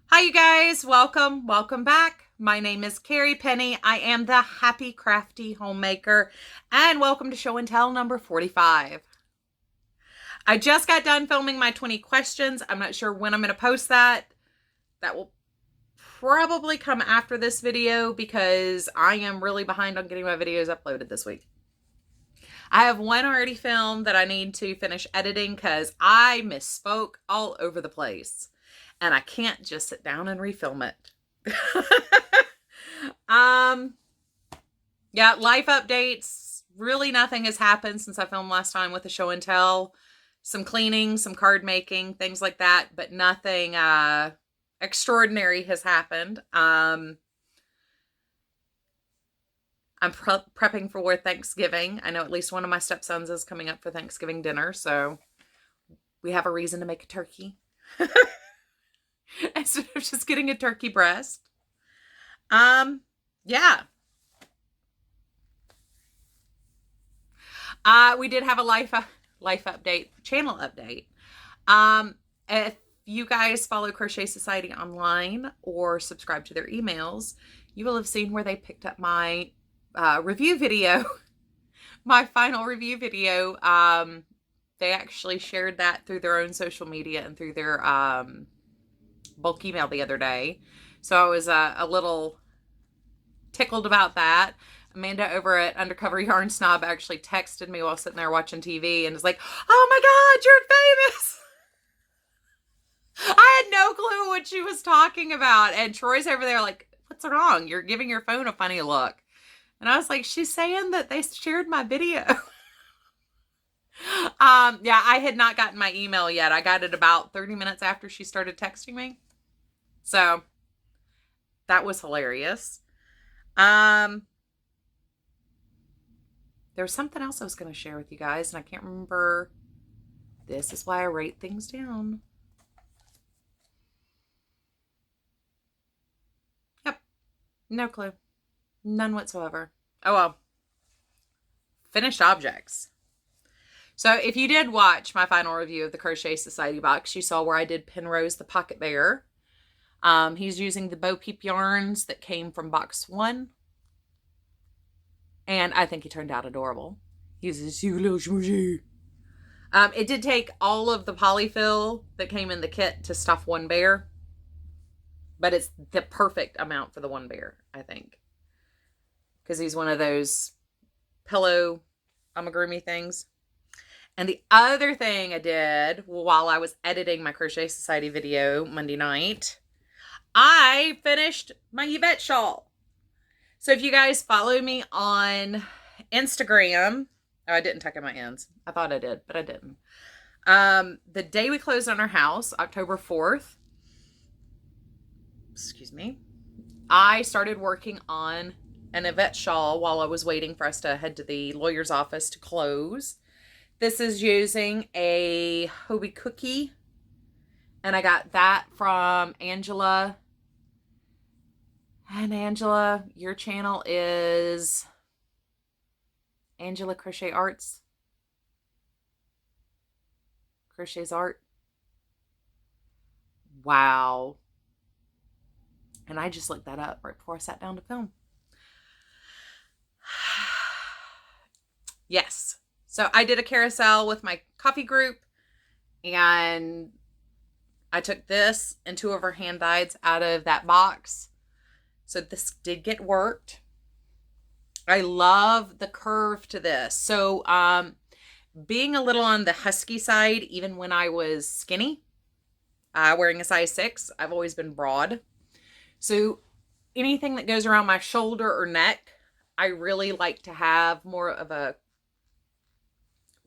Hi, you guys. Welcome back. My name is Carrie Penny. I am the happy, crafty homemaker, and welcome to show and tell number 45. I just got done filming my 20 questions. I'm not sure when I'm going to post that. That will probably come after this video because I am really behind on getting my videos uploaded this week. I have one already filmed that I need to finish editing because I misspoke all over the place. And I can't just sit down and refilm it. Yeah, life updates. Really nothing has happened since I filmed last time with the show and tell. Some cleaning, some card making, things like that, but nothing extraordinary has happened. I'm prepping for Thanksgiving. I know at least one of my stepsons is coming up for Thanksgiving dinner, so we have a reason to make a turkey. Instead of just getting a turkey breast. Yeah. We did have a life update, channel update. If you guys follow Crochet Society online or subscribe to their emails, you will have seen where they picked up my review video, my final review video. They actually shared that through their own social media and through their bulk email the other day. So I was a little tickled about that. Amanda over at Undercover Yarn Snob actually texted me while sitting there watching TV and was like, "Oh my God, you're famous." I had no clue what she was talking about. And Troy's over there like, "What's wrong? You're giving your phone a funny look." And I was like, she's saying that they shared my video. Yeah, I had not gotten my email yet. I got it about 30 minutes after she started texting me. So that was hilarious. There was something else I was going to share with you guys, and I can't remember. This is why I write things down. Yep. No clue. None whatsoever. Oh, well. Finished objects. So if you did watch my final review of the Crochet Society box, you saw where I did Pinrose the Pocket Bear. He's using the Bo Peep yarns that came from box 1. And I think he turned out adorable. He's a cute little smoochie. It did take all of the polyfill that came in the kit to stuff one bear. But it's the perfect amount for the one bear, I think. Because he's one of those pillow amigurumi things. And the other thing I did while I was editing my Crochet Society video Monday night, I finished my Yvette shawl. So if you guys follow me on Instagram, oh, I didn't tuck in my ends. I thought I did, but I didn't. The day we closed on our house, October 4th, excuse me, I started working on an Yvette shawl while I was waiting for us to head to the lawyer's office to close. This is using a Hobie cookie, and I got that from Angela. And Angela, your channel is Angela Crochet Arts. Crochet's Art. Wow. And I just looked that up right before I sat down to film. Yes. So I did a carousel with my coffee group, and I took this and 2 of her hand dyes out of that box. So this did get worked. I love the curve to this. So being a little on the husky side, even when I was skinny, wearing a size 6, I've always been broad. So anything that goes around my shoulder or neck, I really like to have more of a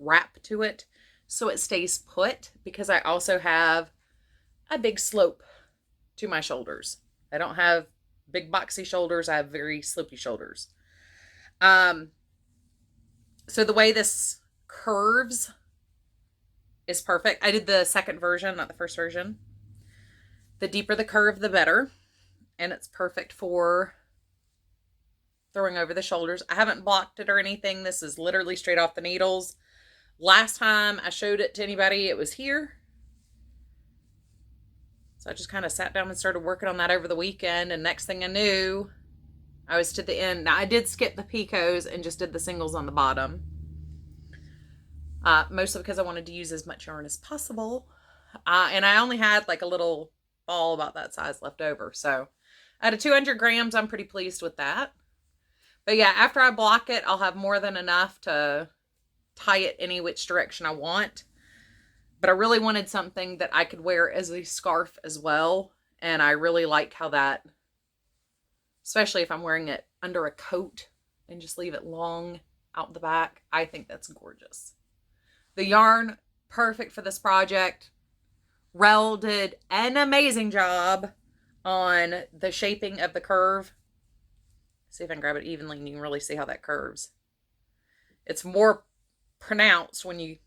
wrap to it so it stays put, because I also have a big slope to my shoulders. I don't have big boxy shoulders. I have very slopey shoulders. So the way this curves is perfect. I did the second version, not the first version. The deeper the curve, the better. And it's perfect for throwing over the shoulders. I haven't blocked it or anything. This is literally straight off the needles. Last time I showed it to anybody, it was here. So I just kind of sat down and started working on that over the weekend. And next thing I knew, I was to the end. Now I did skip the picots and just did the singles on the bottom. Mostly because I wanted to use as much yarn as possible. And I only had like a little ball about that size left over. So out of 200 grams, I'm pretty pleased with that. But yeah, after I block it, I'll have more than enough to tie it any which direction I want. But I really wanted something that I could wear as a scarf as well. And I really like how that, especially if I'm wearing it under a coat and just leave it long out the back, I think that's gorgeous. The yarn, perfect for this project. Rel did an amazing job on the shaping of the curve. See if I can grab it evenly and you can really see how that curves. It's more pronounced when you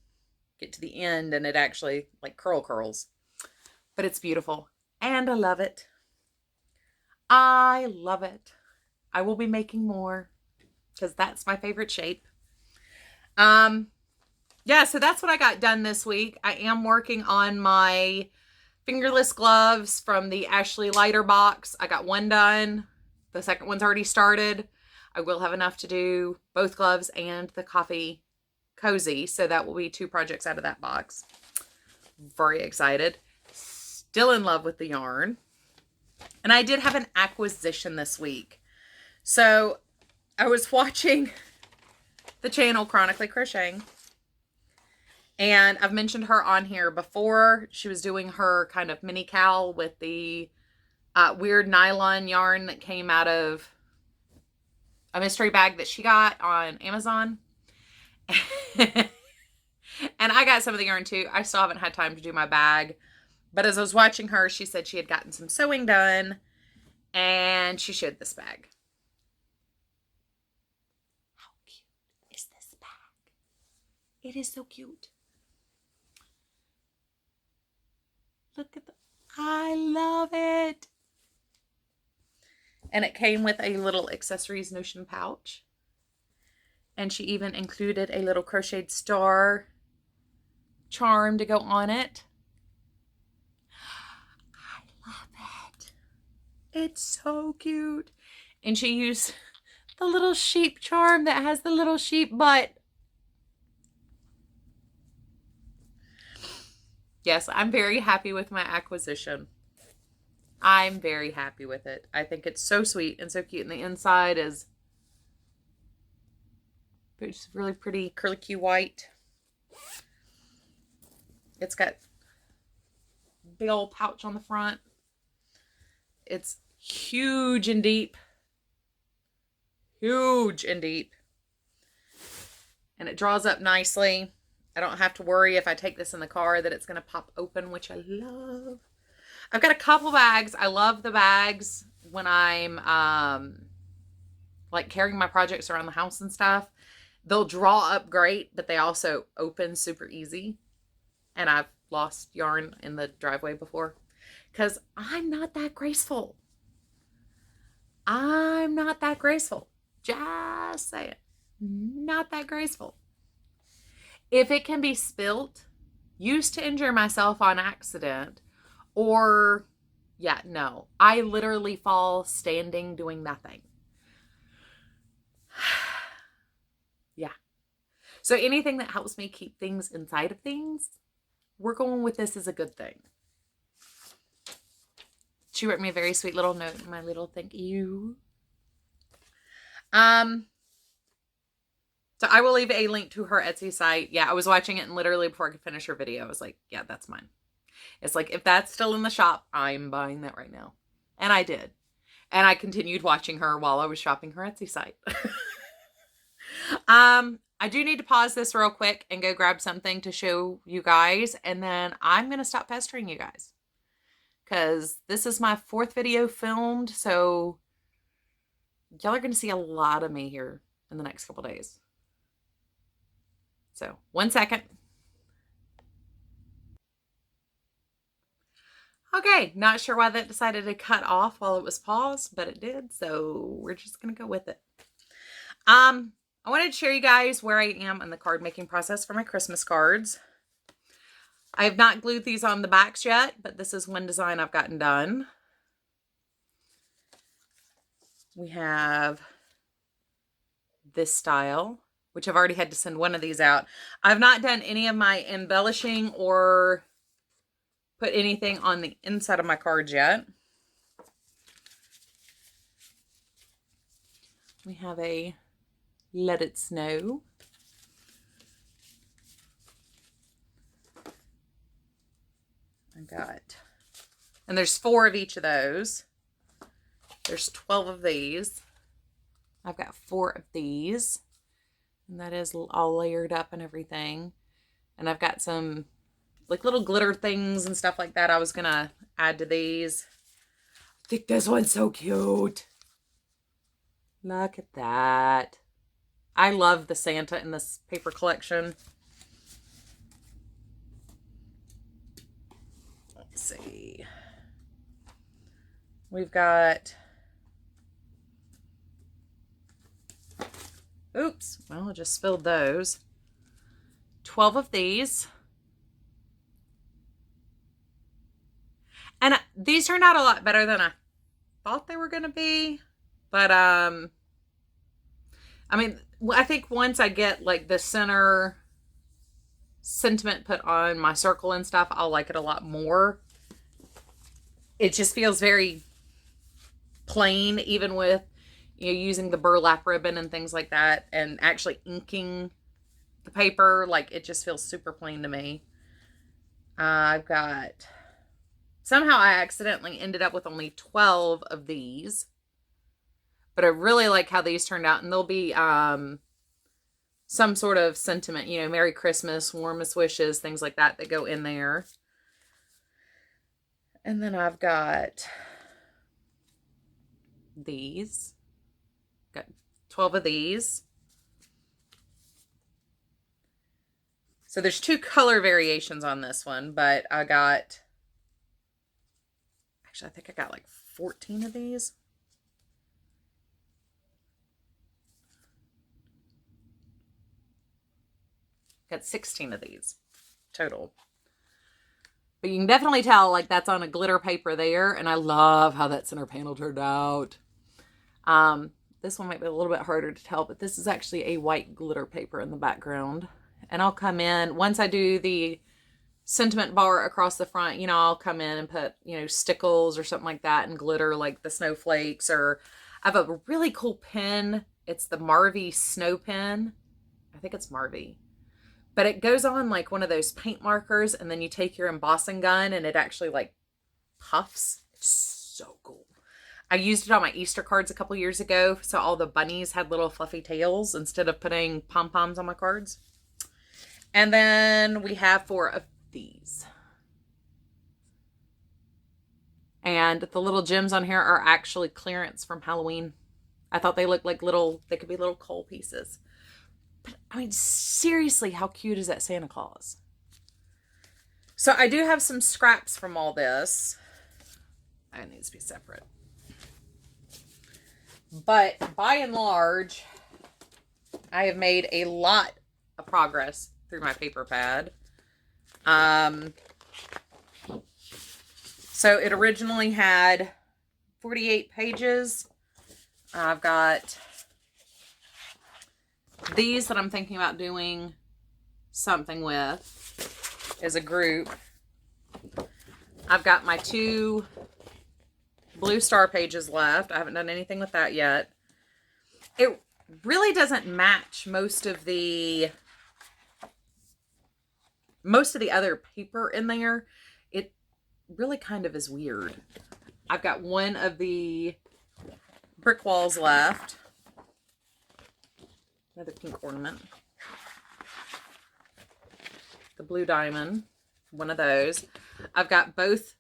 get to the end and it actually like curls. But it's beautiful. And I love it. I love it. I will be making more because that's my favorite shape. Yeah, so that's what I got done this week. I am working on my fingerless gloves from the Ashley Lighter box. I got one done. The second one's already started. I will have enough to do both gloves and the coffee cozy. So that will be 2 projects out of that box. Very excited. Still in love with the yarn. And I did have an acquisition this week. So I was watching the channel Chronically Crocheting. And I've mentioned her on here before. She was doing her kind of mini cowl with the weird nylon yarn that came out of a mystery bag that she got on Amazon. And I got some of the yarn too. I still haven't had time to do my bag. But as I was watching her, she said she had gotten some sewing done. And she showed this bag. How cute is this bag? It is so cute. Look at I love it. And it came with a little accessories notion pouch. And she even included a little crocheted star charm to go on it. I love it. It's so cute. And she used the little sheep charm that has the little sheep butt. Yes, I'm very happy with my acquisition. I'm very happy with it. I think it's so sweet and so cute. And the inside is just really pretty curly Q white. It's got big old pouch on the front. It's huge and deep. Huge and deep. And it draws up nicely. I don't have to worry if I take this in the car that it's going to pop open, which I love. I've got a couple bags. I love the bags when I'm like carrying my projects around the house and stuff. They'll draw up great, but they also open super easy. And I've lost yarn in the driveway before because I'm not that graceful. I'm not that graceful. Just say it. Not that graceful. If it can be spilt, used to injure myself on accident, or, yeah, no. I literally fall standing doing nothing. Yeah. So anything that helps me keep things inside of things, we're going with this as a good thing. She wrote me a very sweet little note, my little thank you. So I will leave a link to her Etsy site. Yeah, I was watching it and literally before I could finish her video, I was like, yeah, that's mine. It's like, if that's still in the shop, I'm buying that right now. And I did. And I continued watching her while I was shopping her Etsy site. I do need to pause this real quick and go grab something to show you guys. And then I'm going to stop pestering you guys. Because this is my 4th video filmed. So y'all are going to see a lot of me here in the next couple days. So, 1 second. Okay, not sure why that decided to cut off while it was paused, but it did, so we're just going to go with it. I wanted to share you guys where I am in the card making process for my Christmas cards. I have not glued these on the backs yet, but this is one design I've gotten done. We have this style, which I've already had to send one of these out. I've not done any of my embellishing or put anything on the inside of my cards yet. We have a Let It Snow. And there's 4 of each of those. There's 12 of these. I've got 4 of these. And that is all layered up and everything. And I've got some like little glitter things and stuff like that I was going to add to these. I think this one's so cute. Look at that. I love the Santa in this paper collection. Let's see. We've got... Oops. Well, I just spilled those. 12 of these. And these turned out a lot better than I thought they were going to be. But, I mean, I think once I get like the center sentiment put on my circle and stuff, I'll like it a lot more. It just feels very plain, even with, you know, using the burlap ribbon and things like that and actually inking the paper. Like, it just feels super plain to me. I've got, somehow I accidentally ended up with only 12 of these. But I really like how these turned out. And there'll be some sort of sentiment, you know, Merry Christmas, warmest wishes, things like that go in there. And then I've got these. Got 12 of these. So there's 2 color variations on this one, but I got, actually, I think I got like 14 of these. Got 16 of these total. But you can definitely tell, like, that's on a glitter paper there. And I love how that center panel turned out. This one might be a little bit harder to tell, but this is actually a white glitter paper in the background. And I'll come in, once I do the sentiment bar across the front, you know, I'll come in and put, you know, stickles or something like that and glitter like the snowflakes. Or I have a really cool pen. It's the Marvy Snow Pen. I think it's Marvy. But it goes on like one of those paint markers, and then you take your embossing gun and it actually like puffs. It's so cool. I used it on my Easter cards a couple years ago, so all the bunnies had little fluffy tails instead of putting pom-poms on my cards. And then we have 4 of these. And the little gems on here are actually clearance from Halloween. I thought they looked like little, they could be little coal pieces. But, I mean, seriously, how cute is that Santa Claus? So I do have some scraps from all this. That needs to be separate. But by and large, I have made a lot of progress through my paper pad. So it originally had 48 pages. I've got these that I'm thinking about doing something with as a group. I've got my 2 blue star pages left. I haven't done anything with that yet. It really doesn't match most of the other paper in there. It really kind of is weird. I've got one of the brick walls left. Another pink ornament. The blue diamond. One of those. I've got both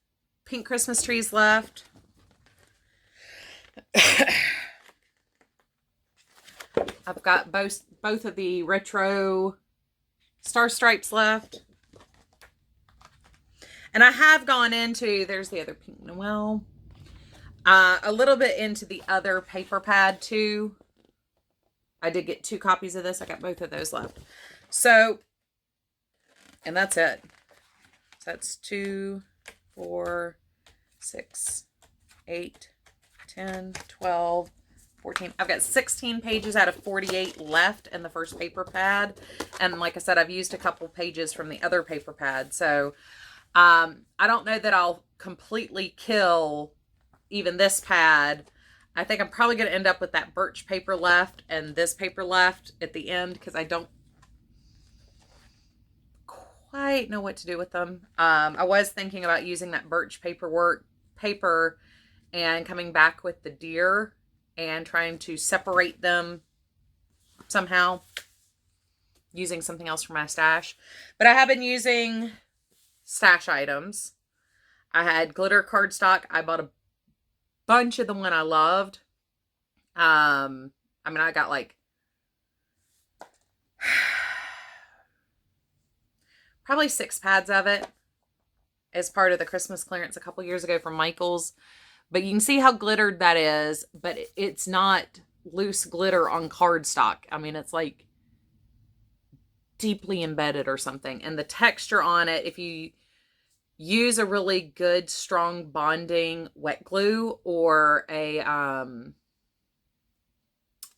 pink Christmas trees left. I've got both of the retro star stripes left. And I have gone into, there's the other pink Noel. A little bit into the other paper pad too. I did get 2 copies of this. I got both of those left. So, and that's it. So that's 2, 4, 6, 8, 10, 12, 14. I've got 16 pages out of 48 left in the first paper pad. And like I said, I've used a couple pages from the other paper pad. So I don't know that I'll completely kill even this pad. I think I'm probably going to end up with that birch paper left and this paper left at the end because I don't quite know what to do with them. I was thinking about using that birch paper and coming back with the deer and trying to separate them somehow using something else from my stash. But I have been using stash items. I had glitter cardstock. I bought a bunch of the one I loved. I mean, I got like probably 6 pads of it as part of the Christmas clearance a couple years ago from Michael's. But you can see how glittered that is, but it's not loose glitter on cardstock. I mean, it's like deeply embedded or something. And the texture on it, if you use a really good, strong bonding wet glue or a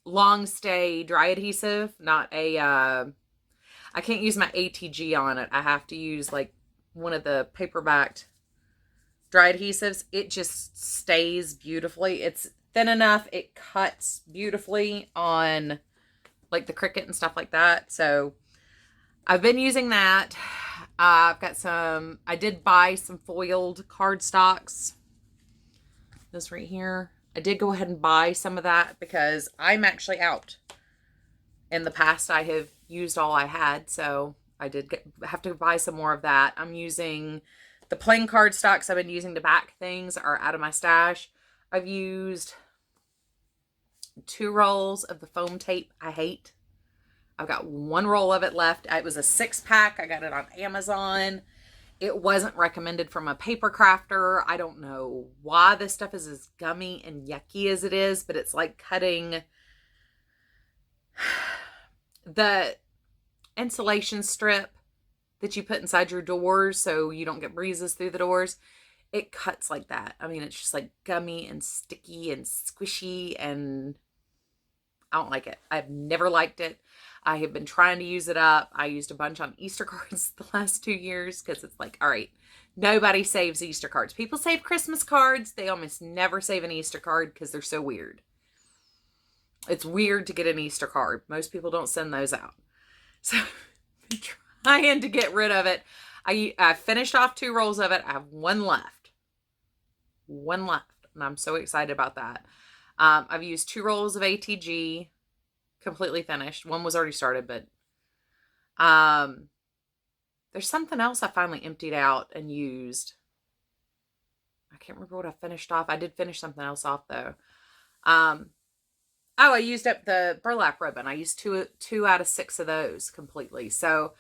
long stay dry adhesive, not a, I can't use my ATG on it. I have to use like one of the paper-backed dry adhesives. It just stays beautifully. It's thin enough. It cuts beautifully on like the Cricut and stuff like that. So I've been using that. I've got some, I did buy some foiled cardstocks. This right here. I did go ahead and buy some of that because I'm actually out. In the past, I have used all I had. So I did have to buy some more of that. I'm using the plain cardstocks I've been using to back things are out of my stash. I've used 2 rolls of the foam tape I hate. I've got 1 roll of it left. It was a 6-pack. I got it on Amazon. It wasn't recommended from a paper crafter. I don't know why this stuff is as gummy and yucky as it is, but it's like cutting the insulation strip that you put inside your doors so you don't get breezes through the doors. It cuts like that. I mean, it's just like gummy and sticky and squishy, and I don't like it. I've never liked it. I have been trying to use it up. I used a bunch on Easter cards the last 2 years because it's like, all right, nobody saves Easter cards. People save Christmas cards. They almost never save an Easter card because they're so weird. It's weird to get an Easter card. Most people don't send those out. So I'm trying to get rid of it. I finished off 2 rolls of it. I have 1 left. 1 left. And I'm so excited about that. I've used 2 rolls of ATG. Completely finished. 1 was already started, but there's something else I finally emptied out and used. I can't remember what I finished off. I did finish something else off though. I used up the burlap ribbon. I used 2 out of 6 of those completely. So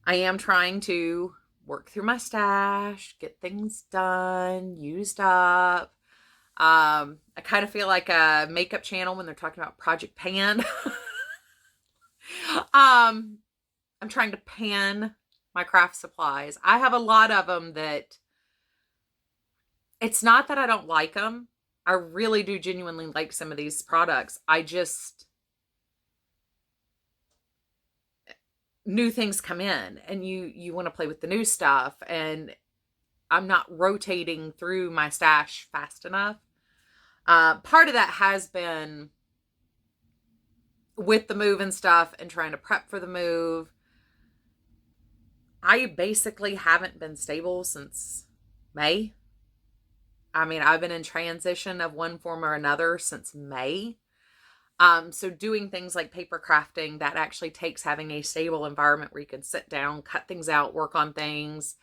I am trying to work through my stash, get things done, used up. I kind of feel like a makeup channel when they're talking about Project Pan. I'm trying to pan my craft supplies. I have a lot of them that it's not that I don't like them. I really do genuinely like some of these products. I just, new things come in and you want to play with the new stuff, and I'm not rotating through my stash fast enough. Part of that has been with the move and stuff and trying to prep for the move. I basically haven't been stable since May. I mean, I've been in transition of one form or another since May. So doing things like paper crafting, that actually takes having a stable environment where you can sit down, cut things out, work on things.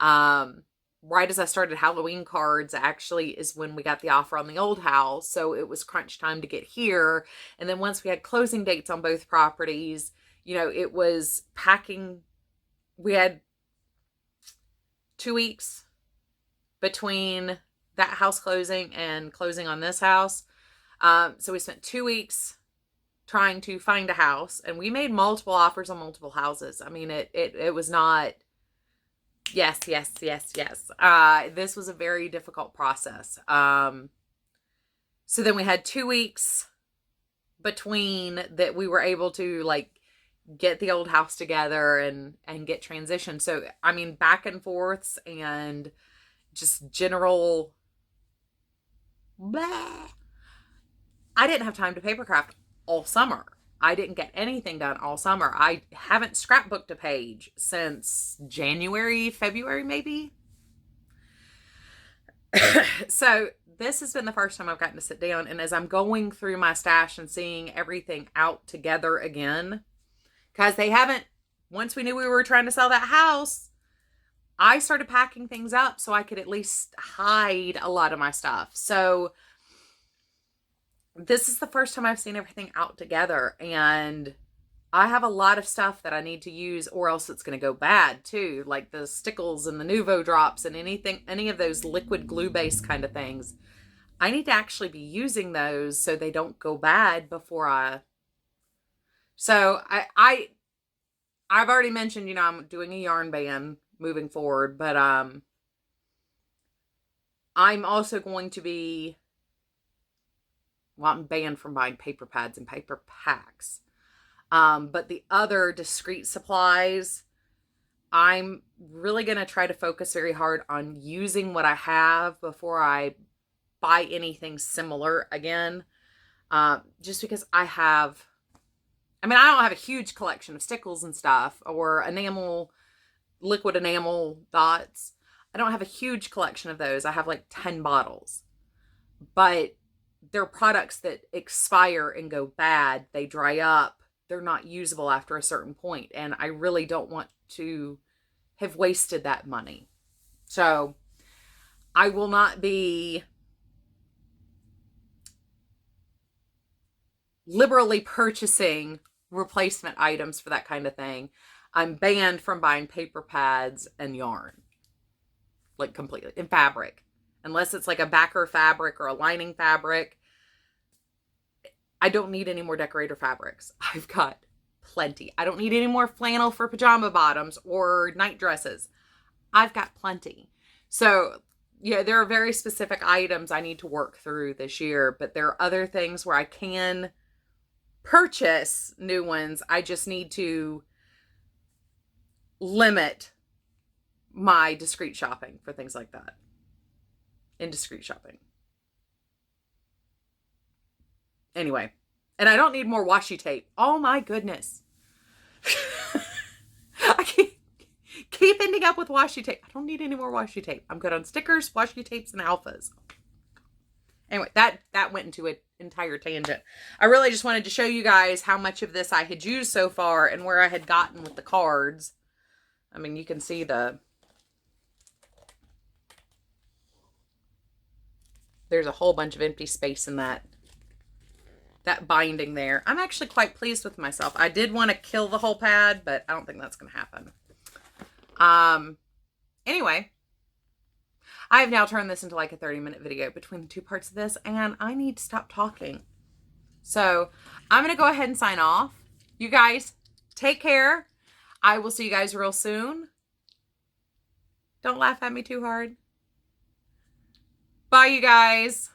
Right as I started Halloween cards actually is when we got the offer on the old house. So it was crunch time to get here. And then once we had closing dates on both properties, you know, it was packing. We had 2 weeks between that house closing and closing on this house. So we spent 2 weeks trying to find a house, and we made multiple offers on multiple houses. I mean, it was not Yes, yes, yes, yes. This was a very difficult process. So then we had 2 weeks between that we were able to like get the old house together and get transitioned. So I mean, back and forths and just general blah. I didn't have time to papercraft all summer. I didn't get anything done all summer. I haven't scrapbooked a page since January, February, maybe. So this has been the first time I've gotten to sit down. And as I'm going through my stash and seeing everything out together again, because they haven't, once we knew we were trying to sell that house, I started packing things up so I could at least hide a lot of my stuff. So this is the first time I've seen everything out together, and I have a lot of stuff that I need to use or else it's going to go bad too, like the stickles and the Nuvo drops and any of those liquid glue based kind of things. I need to actually be using those so they don't go bad before I've already mentioned, I'm doing a yarn ban moving forward, but I'm also going to be, I'm banned from buying paper pads and paper packs. But the other discrete supplies, I'm really going to try to focus very hard on using what I have before I buy anything similar again. Just because I don't have a huge collection of stickles and stuff or liquid enamel dots. I don't have a huge collection of those. I have like 10 bottles, but they're products that expire and go bad. They dry up. They're not usable after a certain point. And I really don't want to have wasted that money. So I will not be liberally purchasing replacement items for that kind of thing. I'm banned from buying paper pads and yarn. Like completely. In fabric. Unless it's like a backer fabric or a lining fabric. I don't need any more decorator fabrics. I've got plenty. I don't need any more flannel for pajama bottoms or night dresses. I've got plenty. So, yeah, there are very specific items I need to work through this year, but there are other things where I can purchase new ones. I just need to limit my discreet shopping for things like that. Indiscreet shopping. Anyway, and I don't need more washi tape. Oh my goodness. I keep ending up with washi tape. I don't need any more washi tape. I'm good on stickers, washi tapes, and alphas. Anyway, that went into an entire tangent. I really just wanted to show you guys how much of this I had used so far and where I had gotten with the cards. I mean, you can see there's a whole bunch of empty space in that binding there. I'm actually quite pleased with myself. I did want to kill the whole pad, but I don't think that's going to happen. Anyway, I have now turned this into like a 30-minute video between the two parts of this, and I need to stop talking. So I'm going to go ahead and sign off. You guys, take care. I will see you guys real soon. Don't laugh at me too hard. Bye, you guys.